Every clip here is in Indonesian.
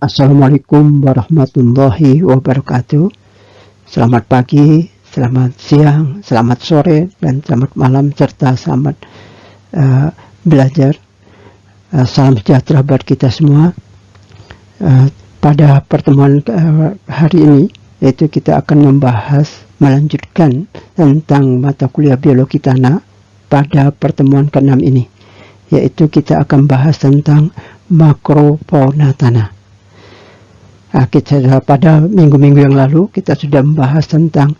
Assalamualaikum warahmatullahi wabarakatuh. Selamat pagi, selamat siang, selamat sore, dan selamat malam, serta selamat belajar. Salam sejahtera buat kita semua. Pada pertemuan hari ini, yaitu kita akan melanjutkan tentang mata kuliah biologi tanah pada pertemuan ke-6 ini, yaitu kita akan bahas tentang makrofauna tanah. Pada minggu-minggu yang lalu kita sudah membahas tentang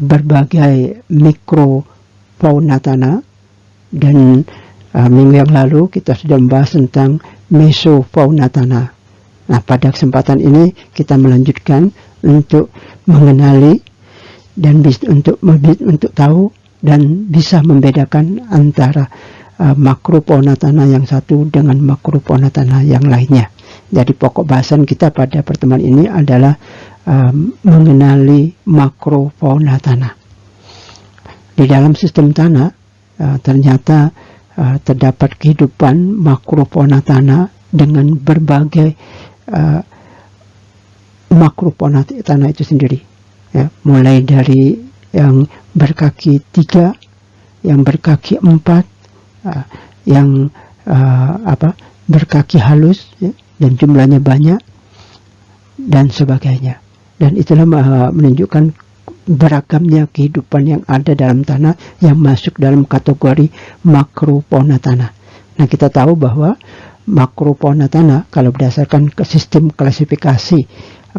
berbagai mikrofauna tanah, dan minggu yang lalu kita sudah membahas tentang mesofauna tanah. Nah, pada kesempatan ini kita melanjutkan untuk mengenali dan untuk tahu dan bisa membedakan antara makrofauna tanah yang satu dengan makrofauna tanah yang lainnya. Jadi pokok bahasan kita pada pertemuan ini adalah mengenali makrofauna tanah. Di dalam sistem tanah ternyata terdapat kehidupan makrofauna tanah dengan berbagai makrofauna tanah itu sendiri. Ya, mulai dari yang berkaki 3, yang berkaki 4, yang berkaki halus, ya, dan jumlahnya banyak, dan sebagainya. Dan itulah menunjukkan beragamnya kehidupan yang ada dalam tanah yang masuk dalam kategori makrofauna tanah. Nah, kita tahu bahwa makrofauna tanah, kalau berdasarkan ke sistem klasifikasi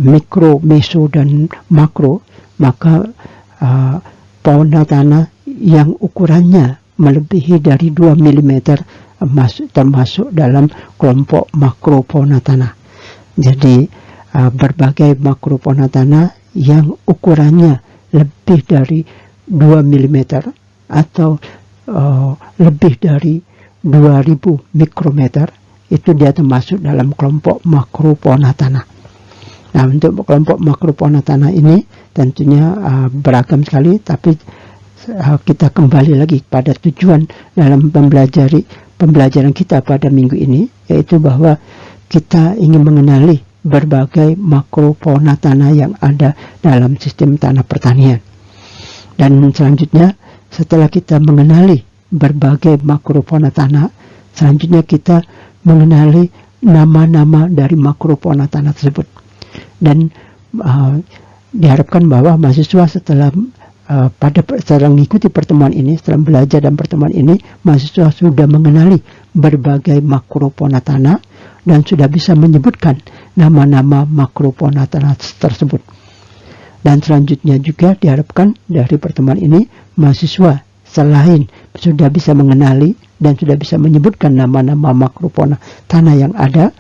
mikro, meso, dan makro, maka fauna tanah yang ukurannya melebihi dari 2 mm termasuk dalam kelompok makrofauna tanah. Jadi berbagai makrofauna tanah yang ukurannya lebih dari 2 mm atau lebih dari 2000 mikrometer, itu dia termasuk dalam kelompok makrofauna tanah. Nah, untuk kelompok makrofauna tanah ini tentunya beragam sekali, tapi kita kembali lagi pada tujuan dalam pembelajaran kita pada minggu ini, yaitu bahwa kita ingin mengenali berbagai makrofauna tanah yang ada dalam sistem tanah pertanian. Dan selanjutnya, setelah kita mengenali berbagai makrofauna tanah, selanjutnya kita mengenali nama-nama dari makrofauna tanah tersebut. Dan diharapkan bahwa mahasiswa setelah mengikuti pertemuan ini, setelah belajar dan pertemuan ini, mahasiswa sudah mengenali berbagai makrofauna tanah dan sudah bisa menyebutkan nama-nama makrofauna tanah tersebut. Dan selanjutnya juga diharapkan dari pertemuan ini, mahasiswa selain sudah bisa mengenali dan sudah bisa menyebutkan nama-nama makrofauna tanah yang ada,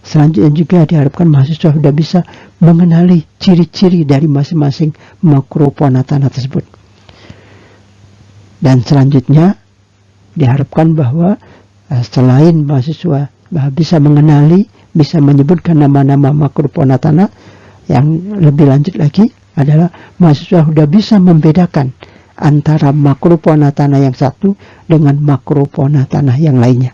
selanjutnya juga diharapkan mahasiswa sudah bisa mengenali ciri-ciri dari masing-masing makrofauna tanah tersebut. Dan selanjutnya diharapkan bahwa selain mahasiswa bisa mengenali, bisa menyebutkan nama-nama makrofauna tanah, yang lebih lanjut lagi adalah mahasiswa sudah bisa membedakan antara makrofauna tanah yang satu dengan makrofauna tanah yang lainnya.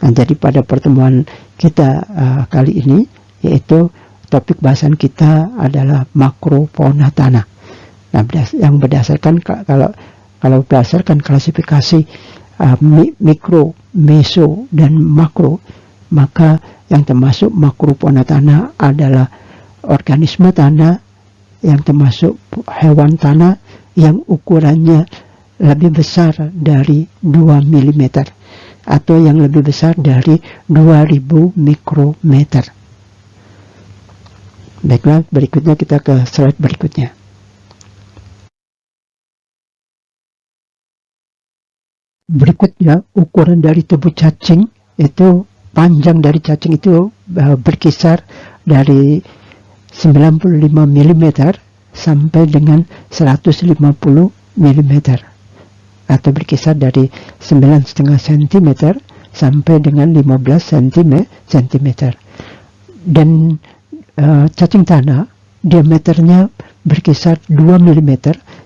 Nah, jadi pada pertemuan kita kali ini, yaitu topik bahasan kita adalah makrofauna tanah. Nah, yang berdasarkan kalau berdasarkan klasifikasi mikro, meso, dan makro, maka yang termasuk makrofauna tanah adalah organisme tanah, yang termasuk hewan tanah yang ukurannya lebih besar dari 2 mm atau yang lebih besar dari 2000 mikrometer. Baiklah, berikutnya kita ke slide berikutnya. Berikutnya, ukuran dari tubuh cacing itu, panjang dari cacing itu berkisar dari 95 mm sampai dengan 150 mm, atau berkisar dari 9,5 cm sampai dengan 15 cm. Dan cacing tanah diameternya berkisar 2 mm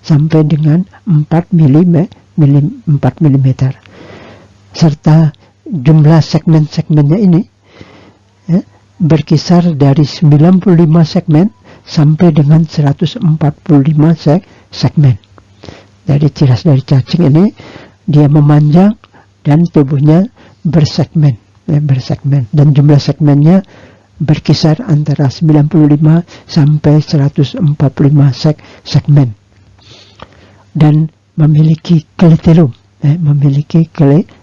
sampai dengan 4 mm, serta jumlah segmen-segmennya ini berkisar dari 95 segmen sampai dengan 145 segmen. Jadi ciri khas dari cacing ini dia memanjang dan tubuhnya bersegmen, dan jumlah segmennya berkisar antara 95 sampai 145 segmen, dan memiliki klitelum,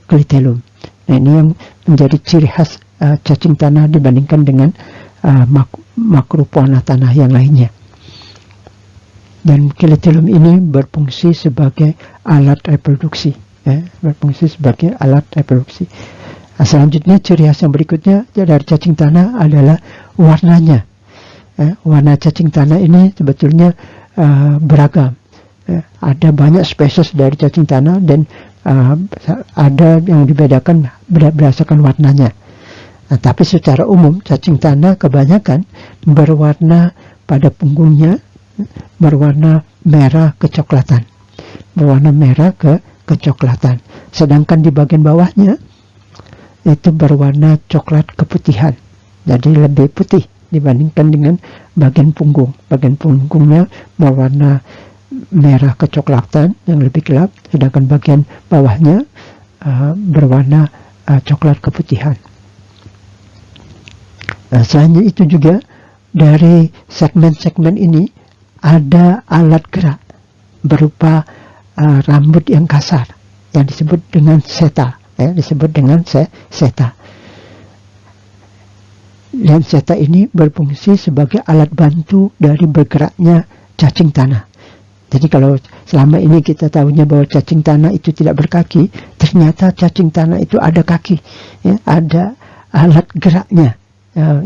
klitelum. Nah, ini yang menjadi ciri khas cacing tanah dibandingkan dengan makrofauna tanah yang lainnya. Dan klitelum ini berfungsi sebagai alat reproduksi, selanjutnya ciri khas yang berikutnya dari cacing tanah adalah warnanya. Warna cacing tanah ini sebetulnya beragam. Ada banyak spesies dari cacing tanah, dan ada yang dibedakan berdasarkan warnanya. Tapi secara umum cacing tanah kebanyakan berwarna pada punggungnya berwarna merah kecoklatan, sedangkan di bagian bawahnya itu berwarna coklat keputihan, jadi lebih putih dibandingkan dengan bagian punggung. Bagian punggungnya berwarna merah kecoklatan yang lebih gelap, sedangkan bagian bawahnya berwarna coklat keputihan. Selain itu juga dari segmen-segmen ini ada alat gerak berupa rambut yang kasar yang disebut dengan seta, seta. Dan seta ini berfungsi sebagai alat bantu dari bergeraknya cacing tanah. Jadi kalau selama ini kita tahunya bahwa cacing tanah itu tidak berkaki, ternyata cacing tanah itu ada kaki, ada alat geraknya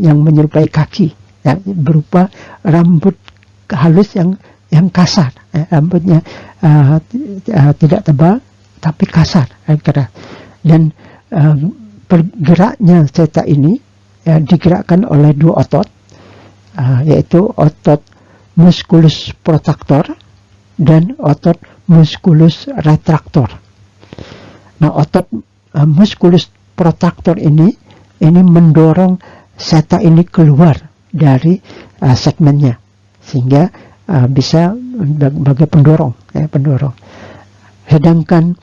yang menyerupai kaki, berupa rambut halus yang kasar, rambutnya tidak tebal tapi kasar, keras. Dan bergeraknya seta ini digerakkan oleh dua otot, yaitu otot musculus protractor dan otot musculus retractor. Nah, otot musculus protractor ini mendorong seta ini keluar dari segmennya, sehingga bisa sebagai pendorong. Sedangkan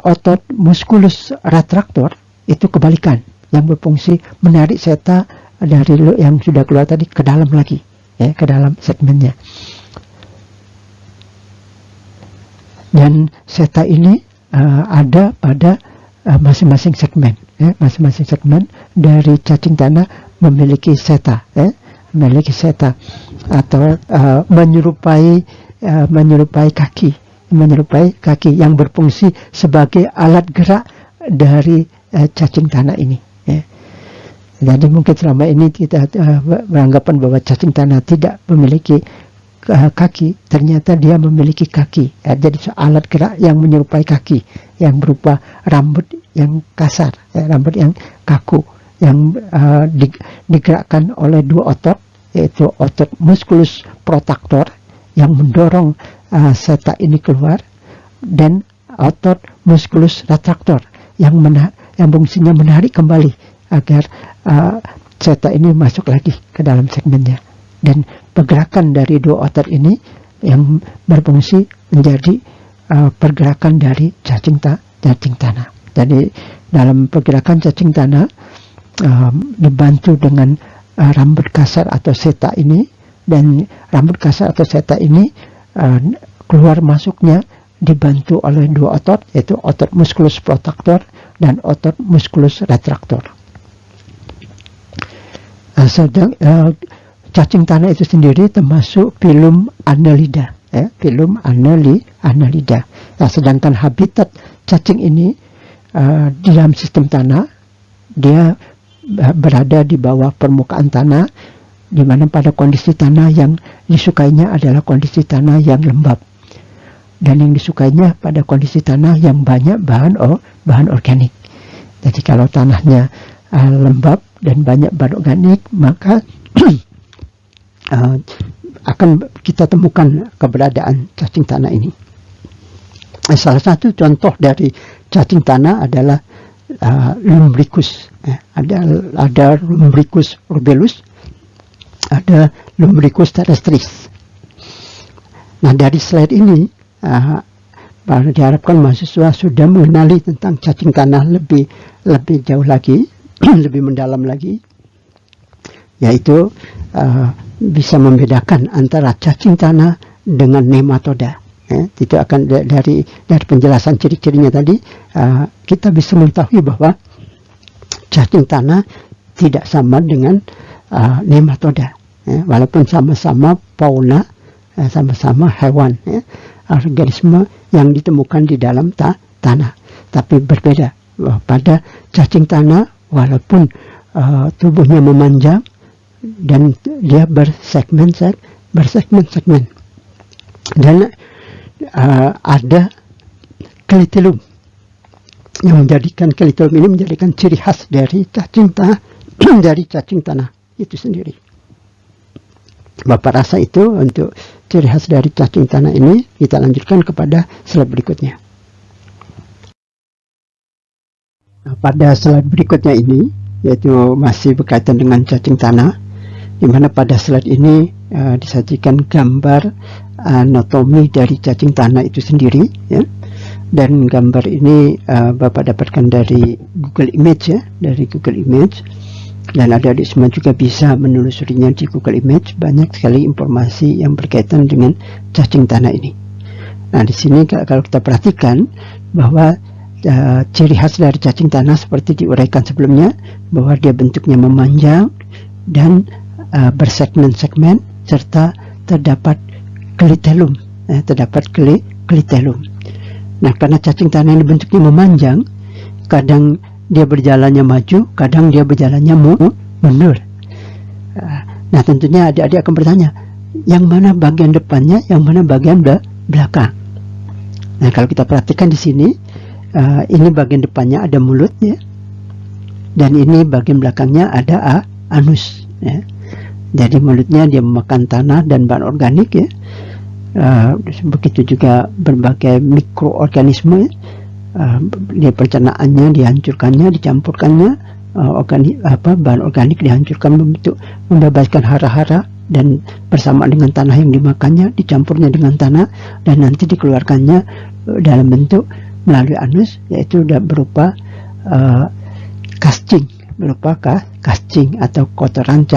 otot musculus retractor itu kebalikan, yang berfungsi menarik seta dari yang sudah keluar tadi ke dalam lagi, ke dalam segmennya. Dan seta ini ada pada masing-masing segmen. Masing-masing segmen dari cacing tanah memiliki seta, atau menyerupai kaki yang berfungsi sebagai alat gerak dari cacing tanah ini. Jadi mungkin selama ini kita beranggapan bahwa cacing tanah tidak memiliki kaki, ternyata dia memiliki kaki. Jadi alat gerak yang menyerupai kaki, yang berupa rambut yang kasar, rambut yang kaku, yang digerakkan oleh dua otot, yaitu otot musculus protractor yang mendorong seta ini keluar, dan otot musculus retractor yang fungsinya menarik kembali agar seta ini masuk lagi ke dalam segmennya. Dan pergerakan dari dua otot ini yang berfungsi menjadi pergerakan dari cacing tanah. Jadi dalam pergerakan cacing tanah dibantu dengan rambut kasar atau seta ini, dan rambut kasar atau seta ini keluar masuknya dibantu oleh dua otot, yaitu otot musculus protractor dan otot musculus retractor. Cacing tanah itu sendiri termasuk filum Annelida, filum Annelida. Nah, sedangkan habitat cacing ini di dalam sistem tanah, dia berada di bawah permukaan tanah, di mana pada kondisi tanah yang disukainya adalah kondisi tanah yang lembab, dan yang disukainya pada kondisi tanah yang banyak bahan organik. Jadi kalau tanahnya lembab dan banyak bahan organik, maka akan kita temukan keberadaan cacing tanah ini. Salah satu contoh dari cacing tanah adalah lumbricus. Ada Lumbricus rubellus, ada Lumbricus terrestris. Nah, dari slide ini diharapkan mahasiswa sudah mengenali tentang cacing tanah lebih jauh lagi, lebih mendalam lagi, yaitu bisa membedakan antara cacing tanah dengan nematoda. Itu akan dari penjelasan ciri-cirinya tadi, kita bisa mengetahui bahwa cacing tanah tidak sama dengan nematoda, walaupun sama-sama fauna, sama-sama hewan, organisme yang ditemukan di dalam tanah, tapi berbeda. Pada cacing tanah, walaupun tubuhnya memanjang dan dia bersegmen, dan ada klitelum yang menjadikan klitelum ini menjadikan ciri khas dari cacing tanah dari cacing tanah itu sendiri. Bapak rasa itu untuk ciri khas dari cacing tanah ini. Kita lanjutkan kepada slide berikutnya. Nah, pada slide berikutnya ini, yaitu masih berkaitan dengan cacing tanah, di mana pada slide ini disajikan gambar anatomi dari cacing tanah itu sendiri, ya. Dan gambar ini Bapak dapatkan dari Google Image, ya, dari Google Image. Dan adik-adik semua juga bisa menelusurinya di Google Image. Banyak sekali informasi yang berkaitan dengan cacing tanah ini. Nah, di sini kalau kita perhatikan bahwa ciri khas dari cacing tanah seperti diuraikan sebelumnya, bahwa dia bentuknya memanjang dan bersegmen-segmen, serta terdapat klitelum, klitelum. Nah, karena cacing tanah ini bentuknya memanjang, kadang dia berjalannya maju, kadang dia berjalannya mundur. Nah, tentunya adik-adik akan bertanya, yang mana bagian depannya, yang mana bagian belakang. Nah, kalau kita perhatikan di sini, ini bagian depannya ada mulutnya, dan ini bagian belakangnya ada anus, ya. Jadi mulutnya dia memakan tanah dan bahan organik, ya. Begitu juga berbagai mikroorganisme, dia pencernaannya dihancurkannya, dicampurkannya, bahan organik dihancurkan untuk membebaskan hara-hara, dan bersama dengan tanah yang dimakannya dicampurnya dengan tanah, dan nanti dikeluarkannya dalam bentuk melalui anus, yaitu berupa casing atau kotoran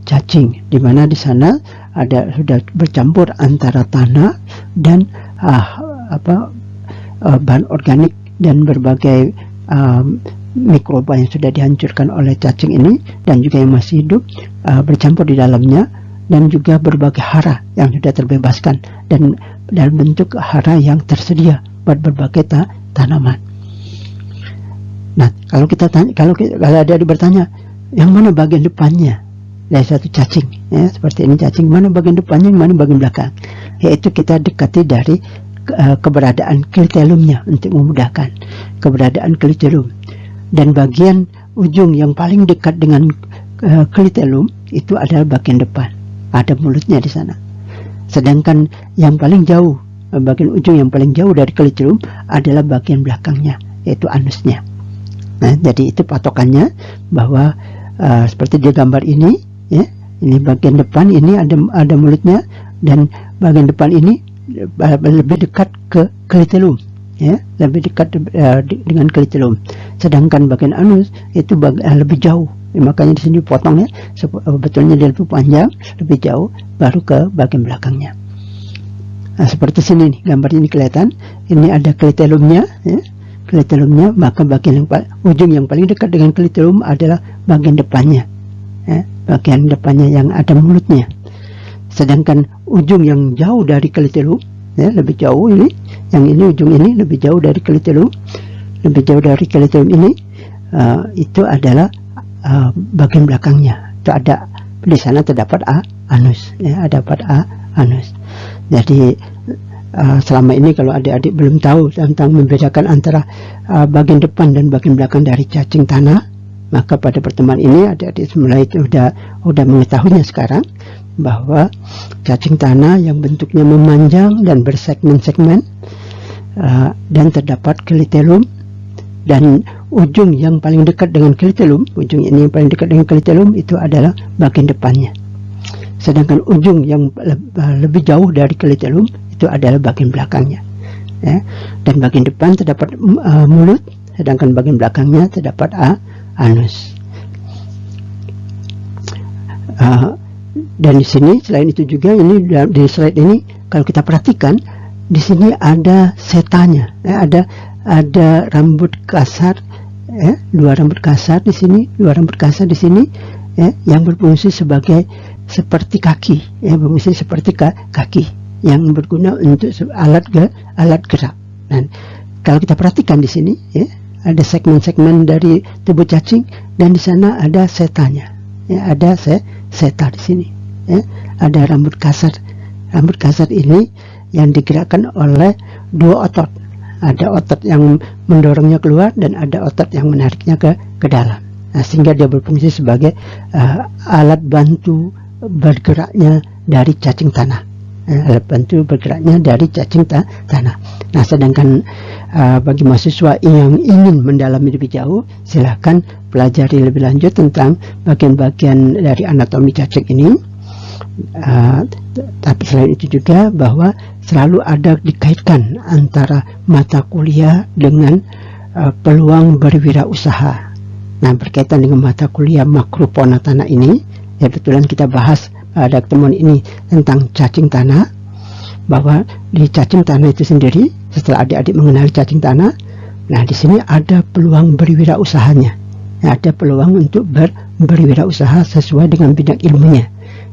cacing, di mana di sana sudah bercampur antara tanah dan bahan organik dan berbagai mikroba yang sudah dihancurkan oleh cacing ini, dan juga yang masih hidup bercampur di dalamnya, dan juga berbagai hara yang sudah terbebaskan dan dalam bentuk hara yang tersedia buat berbagai tanaman. Nah, kalau ada bertanya, yang mana bagian depannya dari satu cacing, ya, seperti ini cacing, mana bagian depannya, mana bagian belakang, yaitu kita dekati dari keberadaan klitelumnya untuk memudahkan keberadaan klitelum. Dan bagian ujung yang paling dekat dengan klitelum itu adalah bagian depan, ada mulutnya di sana. Sedangkan yang paling jauh, bagian ujung yang paling jauh dari klitelum adalah bagian belakangnya, yaitu anusnya. Nah, jadi itu patokannya bahwa seperti di gambar ini, ya, ini bagian depan ini ada mulutnya, dan bagian depan ini lebih dekat ke klitelum, ya, lebih dekat dengan klitelum. Sedangkan bagian anus itu lebih jauh, makanya di sini potongnya sebetulnya dia lebih panjang, lebih jauh, baru ke bagian belakangnya. Nah, seperti sini nih, gambar ini kelihatan, ini ada klitelumnya, ya, klitelumnya, maka bagian ujung yang paling dekat dengan klitelum adalah bagian depannya, ya, bagian depannya yang ada mulutnya. Sedangkan ujung yang jauh dari klitelum, ya, lebih jauh ini, yang ini ujung ini lebih jauh dari klitelum, ini itu adalah bagian belakangnya. Itu ada di sana terdapat anus, ya, dapat anus. Jadi selama ini kalau adik-adik belum tahu tentang membedakan antara bagian depan dan bagian belakang dari cacing tanah, maka pada pertemuan ini adik-adik mulai sudah mengetahuinya sekarang, bahwa cacing tanah yang bentuknya memanjang dan bersegmen-segmen, dan terdapat klitelum dan ujung yang paling dekat dengan klitelum, ujung ini yang paling dekat dengan klitelum itu adalah bagian depannya. Sedangkan ujung yang lebih jauh dari klitelum itu adalah bagian belakangnya. Ya. Dan bagian depan terdapat mulut, sedangkan bagian belakangnya terdapat anus. Dan di sini selain itu juga ini di slide ini kalau kita perhatikan di sini ada setanya, ada rambut kasar, dua rambut kasar di sini, yang berfungsi seperti kaki, berfungsi seperti kaki yang berguna untuk alat gerak. Dan kalau kita perhatikan di sini, ada segmen-segmen dari tubuh cacing dan di sana ada setanya, ada seta di sini, ada rambut kasar. Rambut kasar ini yang digerakkan oleh dua otot. Ada otot yang mendorongnya keluar dan ada otot yang menariknya ke dalam. Nah, sehingga dia berfungsi sebagai alat bantu bergeraknya dari cacing tanah. Alat bantu bergeraknya dari cacing tanah. Nah, sedangkan bagi mahasiswa yang ingin mendalami lebih jauh, silahkan pelajari lebih lanjut tentang bagian-bagian dari anatomi cacing ini. Tapi selain itu juga bahwa selalu ada dikaitkan antara mata kuliah dengan peluang berwirausaha. Nah, berkaitan dengan mata kuliah makrofauna tanah ini, ya betulan kita bahas pada pertemuan ini tentang cacing tanah, bahwa di cacing tanah itu sendiri, setelah adik-adik mengenali cacing tanah, nah di sini ada peluang berwirausahanya, ada peluang untuk berwirausaha sesuai dengan bidang ilmunya,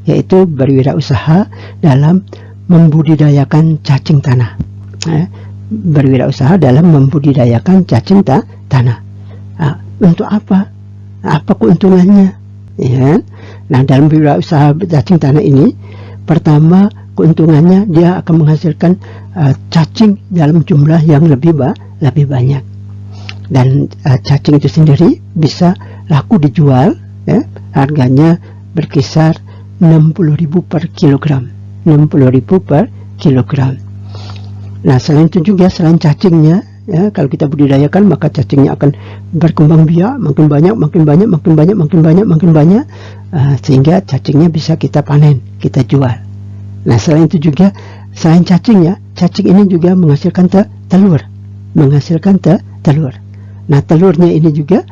yaitu berwirausaha dalam membudidayakan cacing tanah. Berwirausaha dalam membudidayakan cacing tanah. Untuk apa? Apa keuntungannya? Ya. Nah, dalam berwirausaha cacing tanah ini, pertama keuntungannya dia akan menghasilkan cacing dalam jumlah yang lebih banyak. Dan cacing itu sendiri bisa laku dijual, harganya berkisar 60.000 per kilogram. 60.000 per kilogram. Nah, selain itu juga, selain cacingnya, kalau kita budidayakan maka cacingnya akan berkembang biak, makin banyak, sehingga cacingnya bisa kita panen, kita jual. Nah, selain itu juga, selain cacingnya, cacing ini juga menghasilkan telur. Nah, telurnya ini juga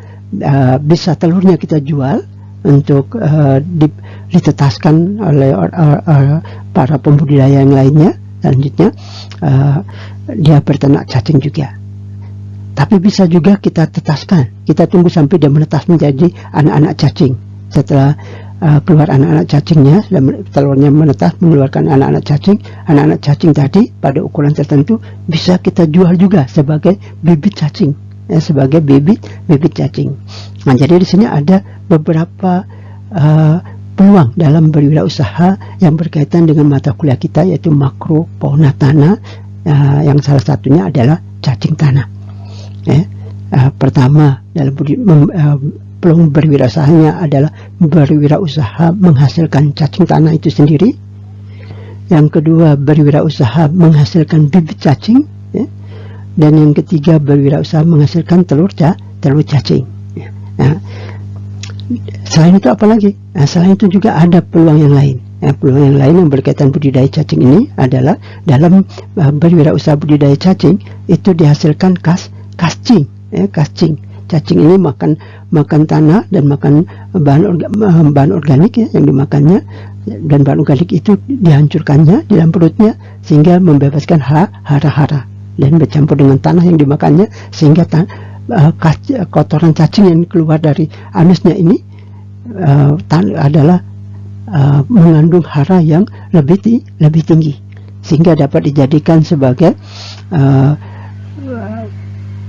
bisa telurnya kita jual untuk ditetaskan oleh para pembudidaya yang lainnya. Selanjutnya dia berternak cacing juga. Tapi bisa juga kita tetaskan, kita tunggu sampai dia menetas menjadi anak-anak cacing. Setelah keluar anak-anak cacingnya, telurnya menetas mengeluarkan anak-anak cacing tadi pada ukuran tertentu bisa kita jual juga sebagai bibit cacing, sebagai bibit cacing. Nah, jadi di sini ada beberapa peluang dalam berwirausaha yang berkaitan dengan mata kuliah kita, yaitu makrofauna tanah, yang salah satunya adalah cacing tanah. Pertama dalam peluang berwirausahanya adalah berwirausaha menghasilkan cacing tanah itu sendiri. Yang kedua, berwirausaha menghasilkan bibit cacing, dan yang ketiga, berwirausaha menghasilkan telur cacing. Selain itu apa lagi? Selain itu juga ada peluang yang lain. Peluang yang lain yang berkaitan budidaya cacing ini adalah dalam berwirausaha budidaya cacing itu dihasilkan kascing. Cacing ini makan tanah dan makan bahan organik yang dimakannya, dan bahan organik itu dihancurkannya di dalam perutnya sehingga membebaskan hara-hara dan bercampur dengan tanah yang dimakannya, sehingga kotoran cacing yang keluar dari anusnya ini adalah mengandung hara yang lebih tinggi, sehingga dapat dijadikan sebagai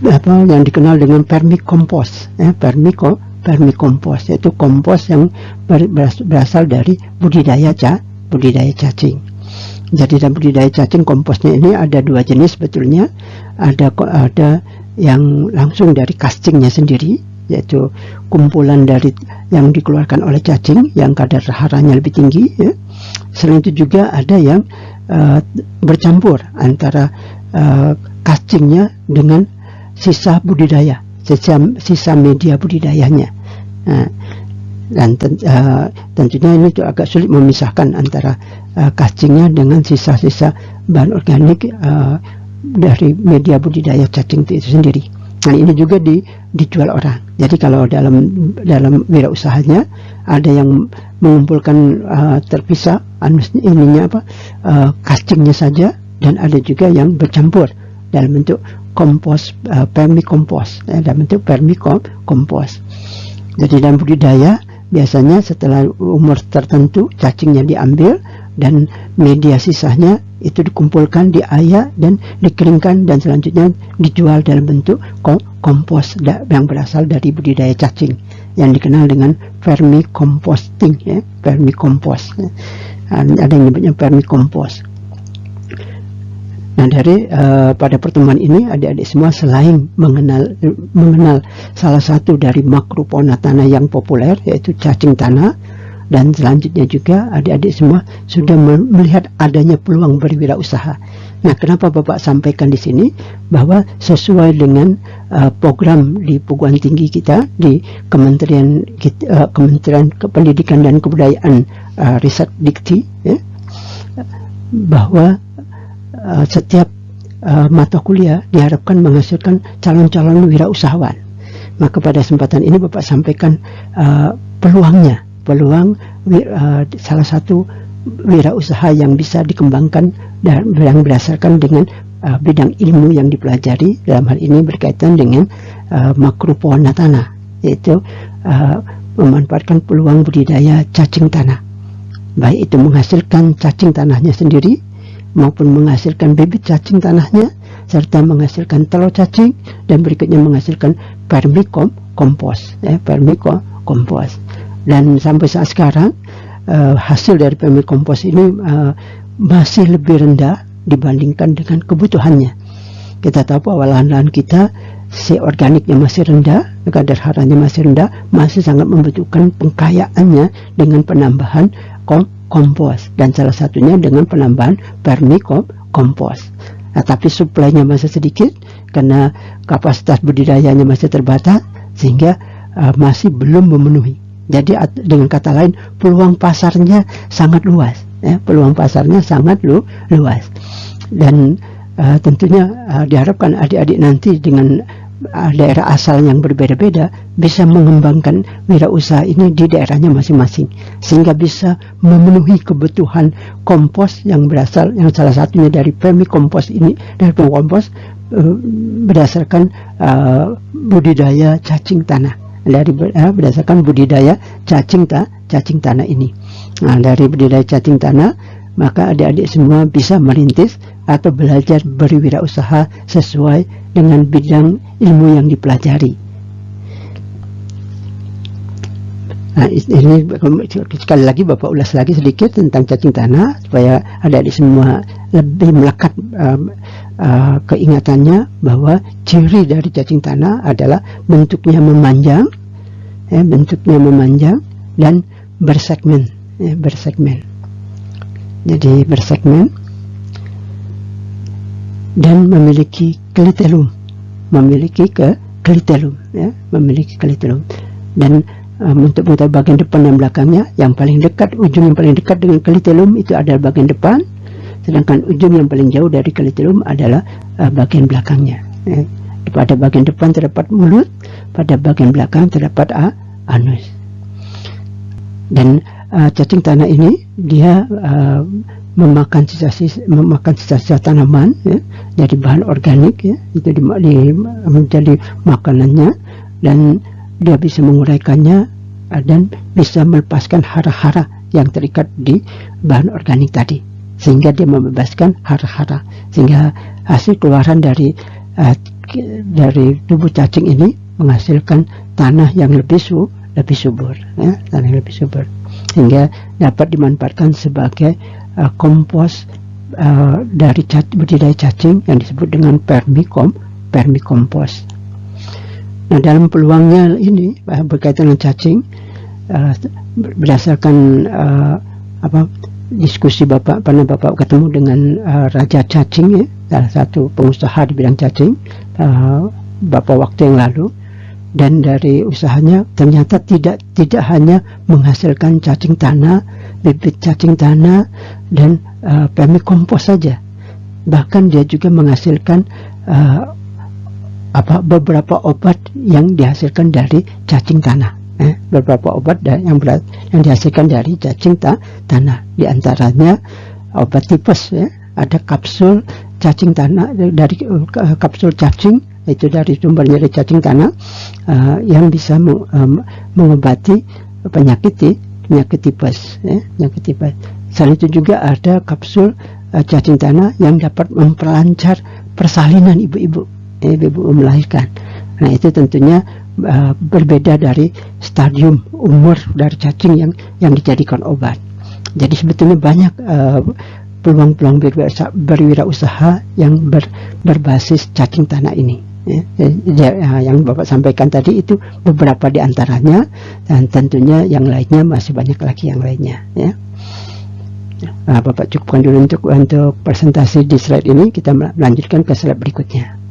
yang dikenal dengan vermikompos. Vermikompos yaitu kompos yang berasal dari budidaya cacing. Jadi dalam budidaya cacing, komposnya ini ada dua jenis sebetulnya. Ada yang langsung dari kascingnya sendiri, yaitu kumpulan dari yang dikeluarkan oleh cacing yang kadar haranya lebih tinggi. Selain itu juga ada yang bercampur antara kascingnya dengan sisa budidaya sisa media budidayanya. Nah, dan tentunya ini juga agak sulit memisahkan antara cacingnya dengan sisa-sisa bahan organik dari media budidaya cacing itu sendiri. Nah, ini juga dijual orang. Jadi kalau dalam wirausahanya ada yang mengumpulkan terpisah cacingnya saja, dan ada juga yang bercampur dalam bentuk kompos, permikompos, dalam bentuk permikompos. Jadi dalam budidaya biasanya setelah umur tertentu cacingnya diambil dan media sisanya itu dikumpulkan, diayak dan dikeringkan, dan selanjutnya dijual dalam bentuk kompos yang berasal dari budidaya cacing yang dikenal dengan vermicomposting, vermicompos. Ada yang nyebutnya vermicompos. Nah, dari pada pertemuan ini adik-adik semua selain mengenal salah satu dari makrofauna tanah yang populer, yaitu cacing tanah, dan selanjutnya juga adik-adik semua sudah melihat adanya peluang berwirausaha. Nah, kenapa Bapak sampaikan di sini bahwa sesuai dengan program di perguruan tinggi kita di Kementerian Pendidikan dan Kebudayaan, Riset Dikti, bahwa setiap mata kuliah diharapkan menghasilkan calon-calon wirausahawan. Maka pada kesempatan ini Bapak sampaikan peluang salah satu wirausaha yang bisa dikembangkan dan yang berdasarkan dengan bidang ilmu yang dipelajari, dalam hal ini berkaitan dengan makrofauna tanah, yaitu memanfaatkan peluang budidaya cacing tanah, baik itu menghasilkan cacing tanahnya sendiri maupun menghasilkan bibit cacing tanahnya, serta menghasilkan telur cacing, dan berikutnya menghasilkan vermicompos, vermicompos. Dan sampai saat sekarang hasil dari vermicompos ini masih lebih rendah dibandingkan dengan kebutuhannya. Kita tahu bahwa lahan-lahan kita si organiknya masih rendah, kadar haranya masih rendah, masih sangat membutuhkan pengkayaannya dengan penambahan kompos, dan salah satunya dengan penambahan vermicompos. Nah, tapi suplainya masih sedikit karena kapasitas budidayanya masih terbatas, sehingga masih belum memenuhi. Jadi dengan kata lain, peluang pasarnya sangat luas, peluang pasarnya sangat luas. Dan tentunya diharapkan adik-adik nanti dengan daerah asal yang berbeda-beda bisa mengembangkan wirausaha ini di daerahnya masing-masing, sehingga bisa memenuhi kebutuhan kompos yang berasal, yang salah satunya dari vermicompos ini, dari vermicompos berdasarkan budidaya cacing tanah, berdasarkan budidaya cacing tanah ini. Nah, dari budidaya cacing tanah, maka adik-adik semua bisa merintis atau belajar berwirausaha sesuai dengan bidang ilmu yang dipelajari. Nah, ini sekali lagi Bapak ulas lagi sedikit tentang cacing tanah supaya adik-adik semua lebih melekat keingatannya bahwa ciri dari cacing tanah adalah bentuknya memanjang, dan bersegmen, Jadi bersegmen dan memiliki klitelum, memiliki klitelum, dan untuk bagian depan dan belakangnya, yang paling dekat, ujung yang paling dekat dengan klitelum itu adalah bagian depan, sedangkan ujung yang paling jauh dari klitelum adalah bagian belakangnya. Pada bagian depan terdapat mulut, pada bagian belakang terdapat anus. Dan cacing tanah ini dia memakan sisa-sisa tanaman, dari bahan organik, itu menjadi makanannya, dan dia bisa menguraikannya dan bisa melepaskan hara-hara yang terikat di bahan organik tadi, sehingga dia membebaskan hara-hara, sehingga hasil keluaran dari tubuh cacing ini menghasilkan tanah yang lebih subur, tanah yang lebih subur, sehingga dapat dimanfaatkan sebagai kompos dari budidaya cacing yang disebut dengan vermicompos. Nah, dalam peluangnya ini berkaitan dengan cacing, berdasarkan diskusi Bapak, pernah Bapak ketemu dengan Raja Cacing, salah satu pengusaha di bidang cacing, beberapa waktu yang lalu. dan dari usahanya ternyata tidak hanya menghasilkan cacing tanah, bibit cacing tanah dan vermikompos saja, bahkan dia juga menghasilkan beberapa obat yang dihasilkan dari cacing tanah. Beberapa obat yang dihasilkan dari cacing tanah, diantaranya obat tipes, ada kapsul cacing tanah dari kapsul cacing, itu dari sumbernya dari cacing tanah, yang bisa mengobati penyakit tipes, penyakit tipes. Selain itu juga ada kapsul cacing tanah yang dapat memperlancar persalinan ibu-ibu melahirkan. Nah, itu tentunya berbeda dari stadium umur dari cacing yang dijadikan obat. Jadi sebetulnya banyak peluang-peluang berwirausaha yang berbasis cacing tanah ini. Yang Bapak sampaikan tadi itu beberapa di antaranya, dan tentunya yang lainnya masih banyak lagi yang lainnya. Bapak cukupkan dulu untuk presentasi di slide ini. Kita melanjutkan ke slide berikutnya.